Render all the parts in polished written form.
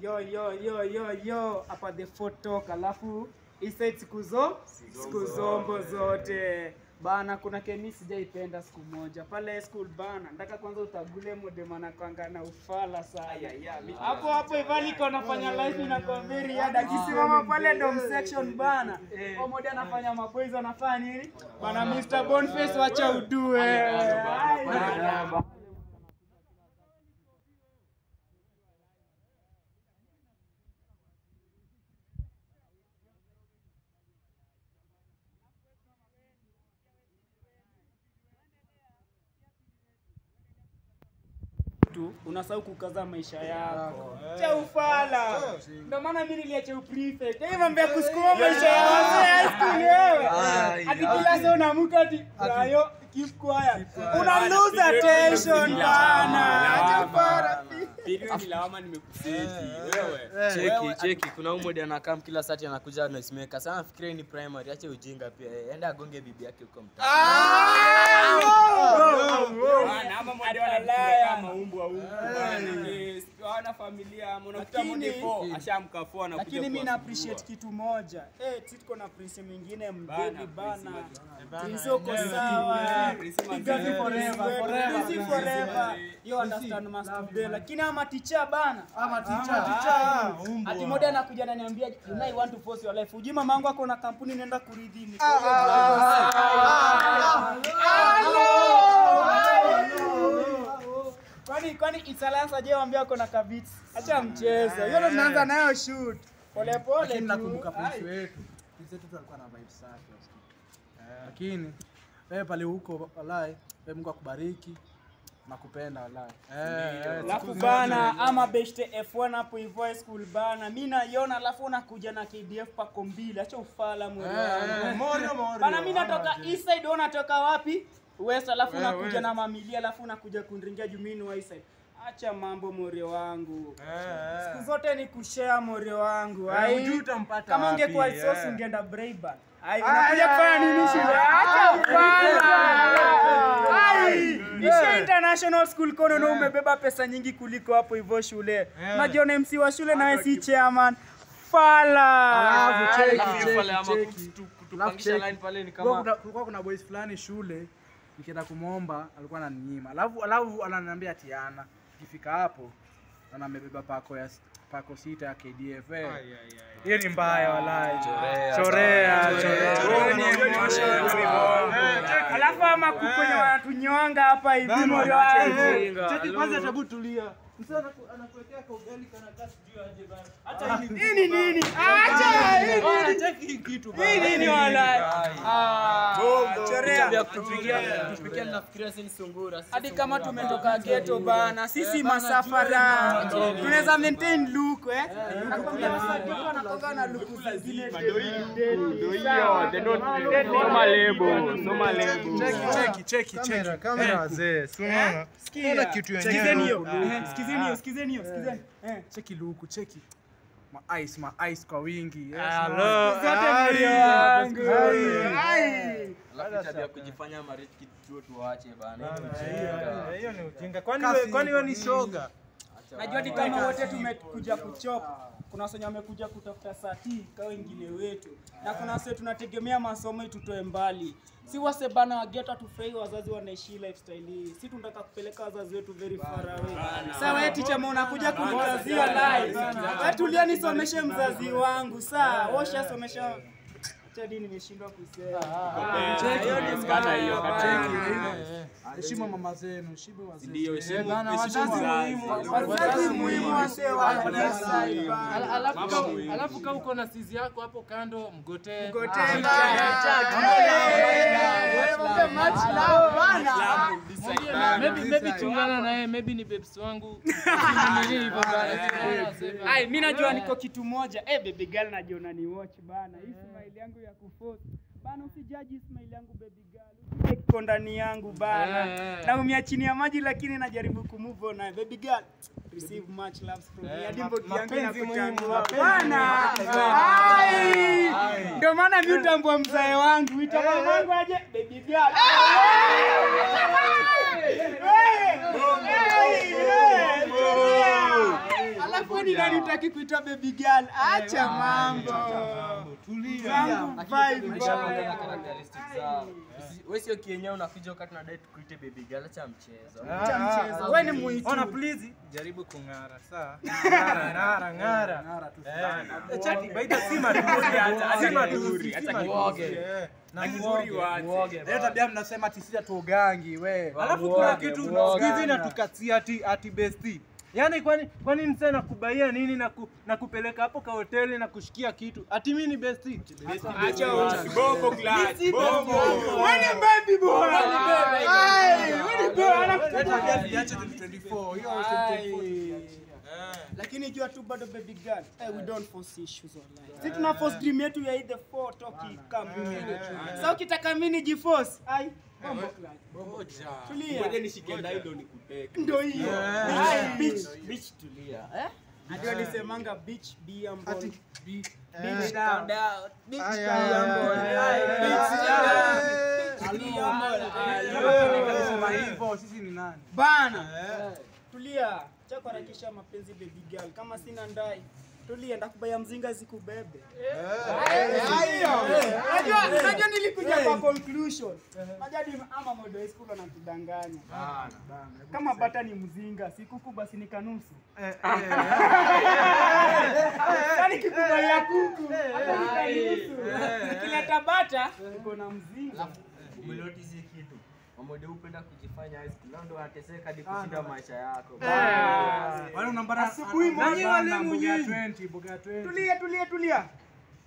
Yo hapa the photo alafu Eastside siku zombo zote bana. Kuna kemi sijaipenda siku moja pale school bana, nataka kwanza utagule modem anakwanga na ufala sana hapo Ivali nafanya live na converi yada akisimama pale dom section bana, kwa mode anafanya maboys anafanya nini bana, Mr Boniface wacha udue unasahau kukaza maisha yako. Cha ufala. Ndio maana mimi niliacha prefect. Hii mambo ya kusukuma maisha yako wewe. Hadi kila saa unaamka ati ayo keep quiet. Una lose attention bana. Acha ufala. Video ni lawama nimekuseti wewe. Cheki kuna mmoja anakaa kila saa anakuja noise maker. Sasa nafikiria ni primary, acha ujinga pia. Enda agonge bibi yake huko mtaa. Bana ama mmoja wanalala kama umbwa huko bana. Yes, wana familia mnakuta mdepo ashamkafua na kuja. Lakini mimi na appreciate kitu moja. Tuko na prince mwingine mdevi bana. Prince uko sawa. Prince forever. You understand master day. Lakini ama teacher bana. Teacher. Ati moja anakuja ananiambia you want to force your life. Ujima mamangu ako na kampuni nenda kuridhini. Kwani Italians aje waambia ako na kabits. Acha mchezo. Hiyo ndo tunaanza nayo shoot. Pole pole tu. Nakumbuka prince wetu. Prince wetu alikuwa na vibes safi. Lakini wewe pale huko wallahi, wewe Mungu akubariki. Nakupenda wallahi. Alafu bana ama beshte F1 hapo hivyo school bana. Mimi naiona alafu unakuja na KDF pako mbili. Acha ufala Morio. Bana mimi natoka East Side, unatoka wapi? West, alafu unakuja na mamilia, alafu unakuja kunringia jumini wa East Side. Acha mambo Morio wangu. Siku zote ni kushare Morio wangu. Hujui utampata kama wapi. ungekuwa source ungeenda Brayburn. Unakuja kufanya nini shule? Acha ufala. Nisha international school kono na umebeba pesa nyingi kuliko hapo hivyo shule. Unajiona MC wa shule na wewe si chairman. Fala. Alafu tupangisha line pale ni kama kulikuwa kuna boys fulani shule nikienda kumuomba alikuwa ananinyima. Alafu ananiambia ati ana ikifika hapo na amebeba pako sita ya KDF. Hiyo ni mbaya wallahi. Chorea. Alafu ama kukonyo wanatunyonga hapa hivi Morio wangu. Cheki kwanza tabu tulia. Msana anakuwekea kwa ugali kana kasi juu aje bana. Acha nini? Acha hii cheki kitu bana. Hii nini wallahi? Chorea tupikia nafikiria sisi sungura. Hadi kama tumetoka ghetto bana, sisi masafara. Tunaweza maintain look anakoga na look zingine. Cheki. Kamera wazee. Unaona? Sikia kitu yenyewe. Sikizeni. Cheki luku, cheki. Ma ice kwa wingi. Zote Morio wangu. Alafu tabia kujifanya mariki tuache bana. Hiyo ni ujinga. Kwani wewe ni shoga? Najua ni kama wote tumekuja kuchop. Kuna wasenya wamekuja kutafuta sati kwa wengine wetu. Na kuna wase tunategemea masomo itutoe mbali. Si wase bana wageta tufurahi wazazi wanaishi lifestyle hii. Si tunataka kupeleka wazazi wetu very far away. Sawa wewe teacher unakuja kunikazia live. Atulia nisomeshe mzazi wangu. Sawa, washa somesha Chadi nimeshindwa kusema. Heshima mama zenu, heshima wazee. Ndio heshima. Bana wazazi muhimu wasewa. Alafu kama uko na sizi yako hapo kando mgotee. Maybe chungana na yeye, maybe ni babes wangu. Mimi najua niko kitu moja. Baby girl najiona ni watch bana. Hii smile yangu ya kuforce. Bana usijaji smile yangu baby girl. Iko ndani yangu bana. Naumia chini ya maji lakini najaribu kumove on. Baby girl, receive much love from me. Hadi mboti yangu inakutambua bana. Ndio maana mimi utambua mzae wangu. Itakuwa wangu aje baby girl. Alafu ni nani utaki kuita baby girl? Acha mambo. Tulia. Nishaongea characteristics zao. Wewe sio kienyewe unakuja wakati na date kuite baby girl, acha mchezo. Acha mchezo. Wewe ni muitu. Ona please jaribu kung'ara sawa. Ng'ara. Chati baita sima tuzuri hata. Sima tuzuri hata Uoge. Na Nzuri wache. leo tabia mnasema tisija tuogangi we. Alafu kuna kitu sikizi na tukatia ati bestie. Yaani kwani msee nakubaia nini na kupeleka hapo ka hoteli na kushikia kitu? Ati mimi ni bestie. Acha bombo class. Bombo. Wewe baby boy. Wewe boy Leta viache 24. Hiyo 24. Lakini ikiwa tu bado baby girl, we don't force issues online. Sisi tuna force dream yetu ya either 4 toki kama mimi. Sasa ukitaka mimi nijiforce, bombo class. Tulia. Ngoja nishike ndio nikuteke. Ndio hiyo. Bitch tulia. Ndio nisemanga bitch be humble. Bitch calm down. Bitch calm down. Hivyo sisi ni nani? Bana. Tulia. Cha kuharakisha mapenzi baby girl. Kama sina ndai. Tulia ndakubaya mzinga zikubebe. Unajua nilikuja kwa conclusion. Majadi ama model school anatudanganya. Kama bata ni mzinga, si kuku basi ni kanusu. Yaani kikubali ya kuku, hata ni kanusu. Nikileta bata, uko na mzinga. Umelotizi kitu. Mamode upenda kujifanya high school. Ndio anateseka hadi kushinda maisha yako. Wale unambara Asubuhi moja walimu nyinyi. Boga 20. Tulia.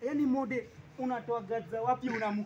Yaani mode unatoa gadza wapi unamuka